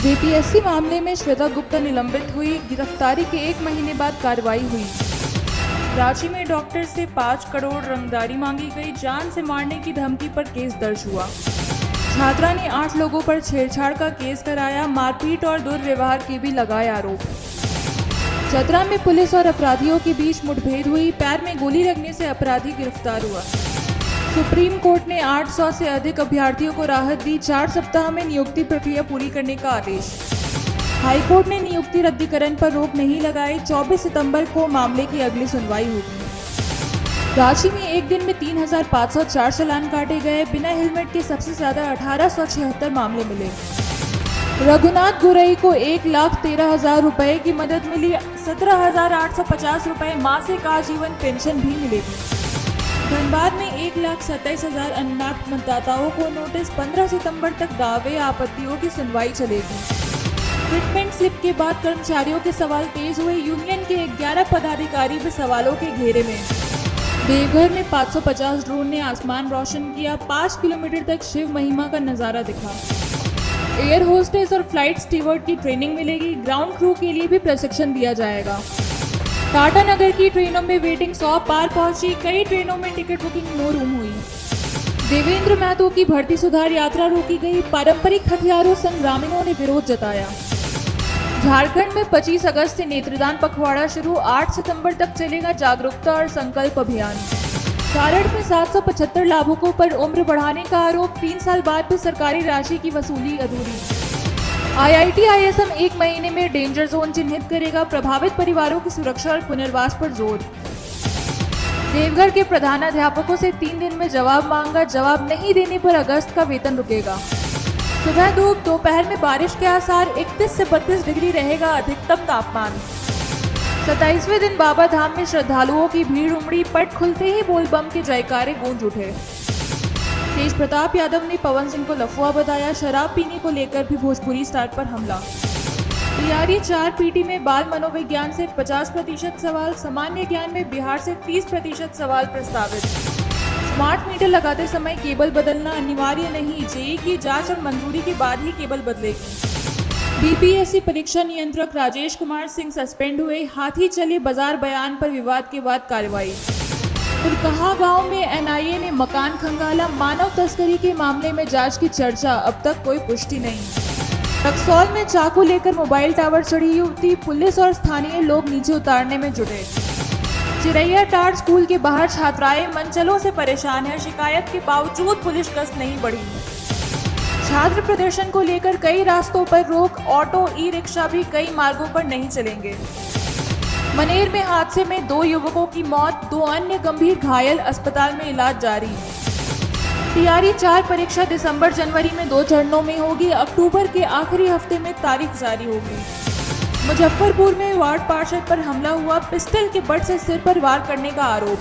JPSC मामले में श्वेता गुप्ता निलंबित हुई, गिरफ्तारी के 1 महीने बाद कार्रवाई हुई। रांची में डॉक्टर से 5 करोड़ रंगदारी मांगी गई, जान से मारने की धमकी पर केस दर्ज हुआ। छात्रा ने 8 लोगों पर छेड़छाड़ का केस कराया, मारपीट और दुर्व्यवहार के भी लगाए आरोप। चतरा में पुलिस और अपराधियों के बीच मुठभेड़ हुई, पैर में गोली लगने से अपराधी गिरफ्तार हुआ। सुप्रीम कोर्ट ने 800 से अधिक अभ्यर्थियों को राहत दी, 4 सप्ताह में नियुक्ति प्रक्रिया पूरी करने का आदेश। हाईकोर्ट ने नियुक्ति रद्दीकरण पर रोक नहीं लगाई, 24 सितंबर को मामले की अगली सुनवाई होगी। रांची में एक दिन में 3504 चालान काटे गए, बिना हेलमेट के सबसे ज्यादा 1876 मामले मिले। रघुनाथ गुरई को 1,13,000 रुपए की मदद मिली, 17,850 रुपए मासिक आजीवन पेंशन भी मिलेगी। धनबाद में 1,27,000 अनाथ मतदाताओं को नोटिस, 15 सितंबर तक दावे आपत्तियों की सुनवाई चलेगी। फिटमेंट स्लिप के बाद कर्मचारियों के सवाल तेज हुए, यूनियन के 11 पदाधिकारी भी सवालों के घेरे में। देवघर में 550 ड्रोन ने आसमान रोशन किया, 5 किलोमीटर तक शिव महिमा का नजारा दिखा। एयर होस्टेस और फ्लाइट स्टीवर्ड की ट्रेनिंग मिलेगी, ग्राउंड क्रू के लिए भी प्रशिक्षण दिया जाएगा। टाटा नगर की ट्रेनों में वेटिंग 100 पार पहुंची, कई ट्रेनों में टिकट बुकिंग नो रूम हुई। देवेंद्र महतो की भर्ती सुधार यात्रा रोकी गई, पारंपरिक हथियारों संग ग्रामीणों ने विरोध जताया। झारखंड में 25 अगस्त से नेत्रदान पखवाड़ा शुरू, 8 सितंबर तक चलेगा जागरूकता और संकल्प अभियान। सारठ में 775 लाभुकों पर उम्र बढ़ाने का आरोप, 3 साल बाद भी सरकारी राशि की वसूली अधूरी। IIT-ISM 1 महीने में डेंजर जोन चिन्हित करेगा, प्रभावित परिवारों की सुरक्षा और पुनर्वास पर जोर। देवघर के प्रधानाध्यापकों से 3 दिन में जवाब मांगा, जवाब नहीं देने पर अगस्त का वेतन रुकेगा। सुबह धूप, दोपहर में बारिश के आसार, 31 से 32 डिग्री रहेगा अधिकतम तापमान। 27वें दिन बाबा धाम में श्रद्धालुओं की भीड़ उमड़ी, पट खुलते ही बोलबम के जयकारे गूंज उठे। तेज प्रताप यादव ने पवन सिंह को लफुआ बताया, शराब पीने को लेकर भी भोजपुरी स्टार पर हमला। तैयारी 4 पीटी में बाल मनोविज्ञान से 50% सवाल, सामान्य ज्ञान में बिहार से 30% सवाल प्रस्तावित। स्मार्ट मीटर लगाते समय केबल बदलना अनिवार्य नहीं, जेईई की जांच और मंजूरी के बाद ही केबल बदलेगी। बीपीएससी परीक्षा नियंत्रक राजेश कुमार सिंह सस्पेंड हुए, हाथी चले बाजार बयान पर विवाद के बाद कार्रवाई। कहा गांव में एनआईए ने मकान खंगाला, मानव तस्करी के मामले में जांच की चर्चा, अब तक कोई पुष्टि नहीं। रक्सौल में चाकू लेकर मोबाइल टावर चढ़ी युवती, पुलिस और स्थानीय लोग नीचे उतारने में जुटे। चिरैया टाट स्कूल के बाहर छात्राएं मनचलों से परेशान है, शिकायत के बावजूद पुलिस गश्त नहीं बढ़ी। छात्र प्रदर्शन को लेकर कई रास्तों पर रोक, ऑटो ई रिक्शा भी कई मार्गों पर नहीं चलेंगे। मनेर में हादसे में 2 युवकों की मौत, 2 अन्य गंभीर घायल, अस्पताल में इलाज जारी। तैयारी 4 परीक्षा दिसंबर जनवरी में 2 चरणों में होगी, अक्टूबर के आखिरी हफ्ते में तारीख जारी होगी। मुजफ्फरपुर में वार्ड पार्षद पर हमला हुआ, पिस्टल के बट से सिर पर वार करने का आरोप।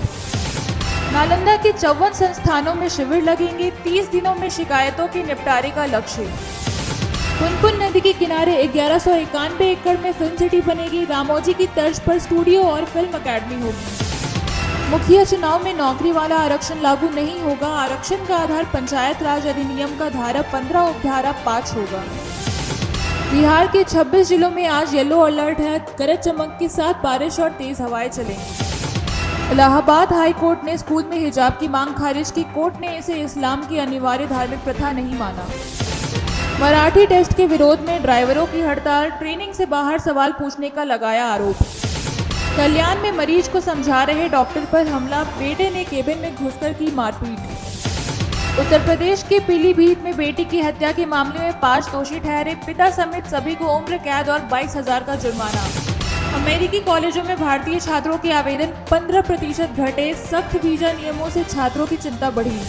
नालंदा के 54 संस्थानों में शिविर लगेंगे, 30 दिनों में शिकायतों के निपटारे का लक्ष्य। पुनपुन नदी के किनारे 1191 एकड़ में फिल्म सिटी बनेगी, रामोजी की तर्ज पर स्टूडियो और फिल्म अकेडमी होगी। मुखिया चुनाव में नौकरी वाला आरक्षण लागू नहीं होगा, आरक्षण का आधार पंचायत राज अधिनियम का धारा 15 उपधारा 5 होगा। बिहार के 26 जिलों में आज येलो अलर्ट है, गरज चमक के साथ बारिश और तेज हवाएं चलेंगी। इलाहाबाद हाई कोर्ट ने स्कूल में हिजाब की मांग खारिज की, कोर्ट ने इसे इस्लाम की अनिवार्य धार्मिक प्रथा नहीं माना। मराठी टेस्ट के विरोध में ड्राइवरों की हड़ताल, ट्रेनिंग से बाहर सवाल पूछने का लगाया आरोप। कल्याण में मरीज को समझा रहे डॉक्टर पर हमला, बेटे ने केबिन में घुसकर की मारपीट। उत्तर प्रदेश के पीलीभीत में बेटी की हत्या के मामले में 5 दोषी ठहरे, पिता समेत सभी को उम्र कैद और 22,000 का जुर्माना। अमेरिकी कॉलेजों में भारतीय छात्रों के आवेदन 15% घटे, सख्त वीजा नियमों से छात्रों की चिंता बढ़ी।